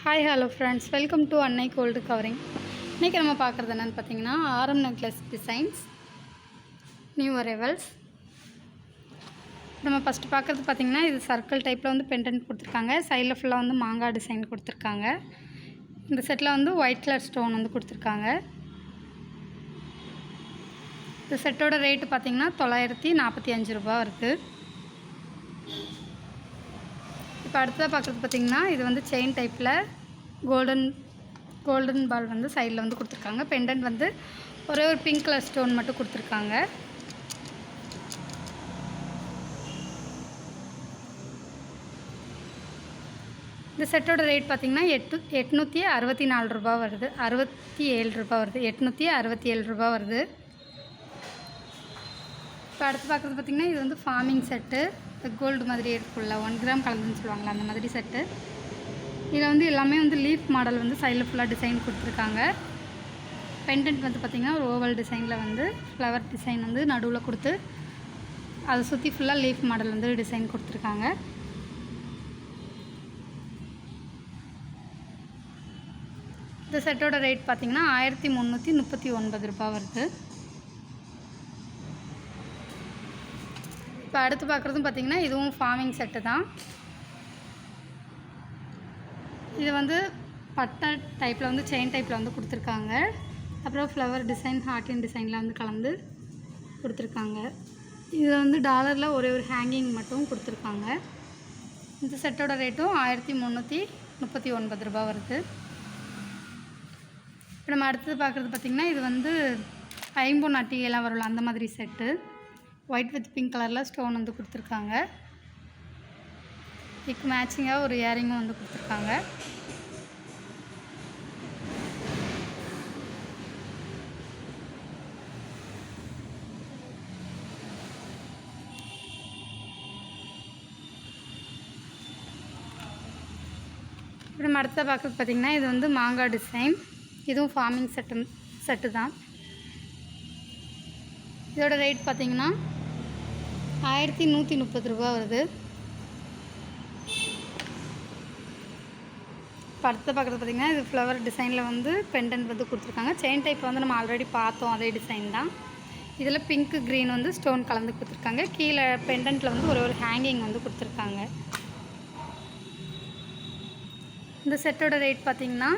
Hi hello friends, welcome to அன்னை gold covering. இன்றைக்கி நம்ம பார்க்குறது என்னென்னு பார்த்தீங்கன்னா, ஆரம் நெக்லஸ் டிசைன்ஸ், நியூ அரைவல்ஸ். நம்ம ஃபஸ்ட்டு பார்க்குறது பார்த்திங்கன்னா, இது சர்க்கிள் டைப்பில் வந்து பெண்டன்ட் கொடுத்துருக்காங்க. சைடில் ஃபுல்லாக வந்து மாங்காய் டிசைன் கொடுத்துருக்காங்க. இந்த செட்டில் வந்து ஒயிட் கலர் ஸ்டோன் வந்து கொடுத்துருக்காங்க. இந்த செட்டோட ரேட்டு பார்த்திங்கன்னா 945 ரூபா வருது. இப்போ அடுத்ததாக பார்க்குறது பார்த்திங்கன்னா, இது வந்து செயின் டைப்பில் கோல்டன் பால் வந்து சைடில் வந்து கொடுத்துருக்காங்க. பெண்டன்ட் வந்து ஒரே ஒரு பிங்க் கலர் ஸ்டோன் மட்டும் கொடுத்துருக்காங்க. இந்த செட்டோட ரேட் பார்த்திங்கன்னா 864 ரூபா வருது. 67 ரூபா வருது. 867 ரூபா வருது. இப்போ அடுத்து பார்க்குறது பார்த்திங்கன்னா, இது வந்து ஃபார்மிங் செட்டு. கோல்டு மாதிரி இருக்குல்ல, 1 கிராம் கலந்துன்னு சொல்லுவாங்களா, அந்த மாதிரி செட்டு. இதில் வந்து எல்லாமே வந்து லீஃப் மாடல் வந்து சைடில் ஃபுல்லாக டிசைன் கொடுத்துருக்காங்க. பெண்டன்ட் வந்து பார்த்திங்கன்னா ஒரு ஓவல் டிசைனில் வந்து ஃப்ளவர் டிசைன் வந்து நடுவில் கொடுத்து அதை சுற்றி ஃபுல்லாக லீஃப் மாடல் வந்து டிசைன் கொடுத்துருக்காங்க. இந்த செட்டோட ரேட் பார்த்திங்கன்னா 1339 ரூபா வருது. இப்போ அடுத்து பார்க்குறதும் பார்த்திங்கன்னா, இதுவும் ஃபார்மிங் செட்டு தான். இது வந்து பட்டை டைப்பில் வந்து செயின் டைப்பில் வந்து கொடுத்துருக்காங்க. அப்புறம் ஃப்ளவர் டிசைன், ஹார்டின் டிசைனில் வந்து கலந்து கொடுத்துருக்காங்க. இதில் வந்து டாலரில் ஒரே ஒரு ஹேங்கிங் மட்டும் கொடுத்துருக்காங்க. இந்த செட்டோட ரேட்டும் 1339 ரூபா வருது. இப்போ நம்ம அடுத்தது பார்க்குறது பார்த்திங்கன்னா, இது வந்து ஐம்பொன் அட்டிகைலாம் வரும்ல, அந்த மாதிரி செட்டு. ஒயிட் வித் பிங்க் கலரில் ஸ்டோன் வந்து கொடுத்துருக்காங்க. இதுக்கு மேட்சிங்காக ஒரு இயரிங்கும் வந்து கொடுத்துருக்காங்க. இப்போ நம்ம அடுத்த பார்க்குறது பார்த்திங்கன்னா, இது வந்து மாங்காய் டிசைன். இதுவும் ஃபார்மிங் செட்டு தான். இதோட ரேட் பார்த்திங்கன்னா 1130 ரூபா வருது. இப்போ அடுத்த பார்க்குறது பார்த்திங்கன்னா, இது ஃப்ளவர் டிசைனில் வந்து பெண்டன்ட் வந்து கொடுத்துருக்காங்க. செயின் டைப் வந்து நம்ம ஆல்ரெடி பார்த்தோம், அதே டிசைன் தான். இதில் பிங்க்கு க்ரீன் வந்து ஸ்டோன் கலந்து கொடுத்துருக்காங்க. கீழே பெண்டன்ட்டில் வந்து ஒரு ஹேங்கிங் வந்து கொடுத்துருக்காங்க. இந்த செட்டோட ரேட் பார்த்திங்கன்னா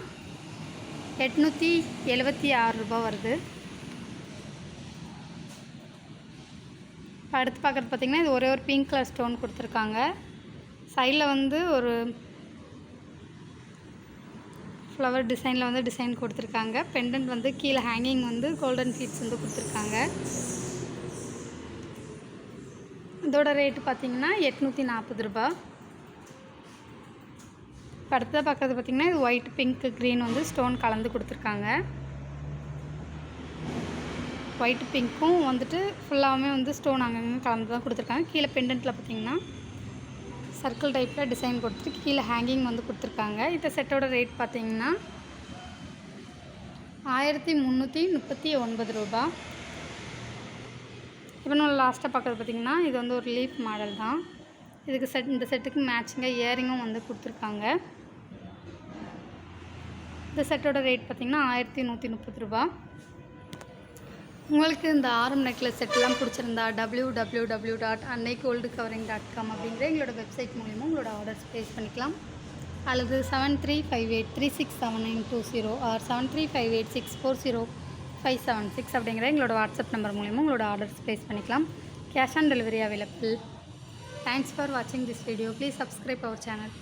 876 ரூபா வருது. அடுத்து பார்க்குறது பார்த்திங்கன்னா, இது ஒரே ஒரு பிங்க் கலர் ஸ்டோன் கொடுத்துருக்காங்க. சைடில் வந்து ஒரு ஃப்ளவர் டிசைனில் வந்து டிசைன் கொடுத்துருக்காங்க. பெண்டன்ட் வந்து கீழே ஹேங்கிங் வந்து கோல்டன் பீட்ஸ் வந்து கொடுத்துருக்காங்க. இதோட ரேட்டு பார்த்திங்கன்னா 840 ரூபா. இப்போ அடுத்ததாக பார்க்குறது பார்த்திங்கன்னா, இது ஒயிட் பிங்க் க்ரீன் வந்து ஸ்டோன் கலந்து கொடுத்துருக்காங்க. ஒயிட் பிங்க்கும் வந்துட்டு ஃபுல்லாகவுமே வந்து ஸ்டோன் அங்கங்கே கலந்து தான் கொடுத்துருக்காங்க. கீழே பெண்டன்ட்டில் பார்த்திங்கன்னா சர்க்கிள் டைப்பில் டிசைன் கொடுத்துட்டு கீழே ஹேங்கிங் வந்து கொடுத்துருக்காங்க. இந்த செட்டோட ரேட் பார்த்திங்கன்னா 1339 ரூபா. இப்போ நம்ம லாஸ்ட்டாக பார்க்குறது பார்த்திங்கன்னா, இது வந்து ஒரு லீஃப் மாடல் தான். இந்த செட்டுக்கு மேட்சிங்காக இயரிங்கும் வந்து கொடுத்துருக்காங்க. இந்த செட்டோட ரேட் பார்த்திங்கன்னா 1130 ரூபா. உங்களுக்கு இந்த ஆரம் நெக்லஸ் செட்டெல்லாம் பிடிச்சிருந்தா www.annaikoldcovering.com அப்படிங்கிற எங்களோட வெப்சைட் மூலிமா உங்களோட ஆர்டர்ஸ் ப்ளேஸ் பண்ணிக்கலாம். அல்லது 7358367920 ஆர் 7358640576 அப்படிங்கிற எங்களோட வாட்ஸ்அப் நம்பர் மூலிமா உங்களோட ஆர்டர்ஸ் ப்ளேஸ் பண்ணிக்கலாம். Cash on delivery available. Thanks for வாட்சிங் this video. Please subscribe our channel.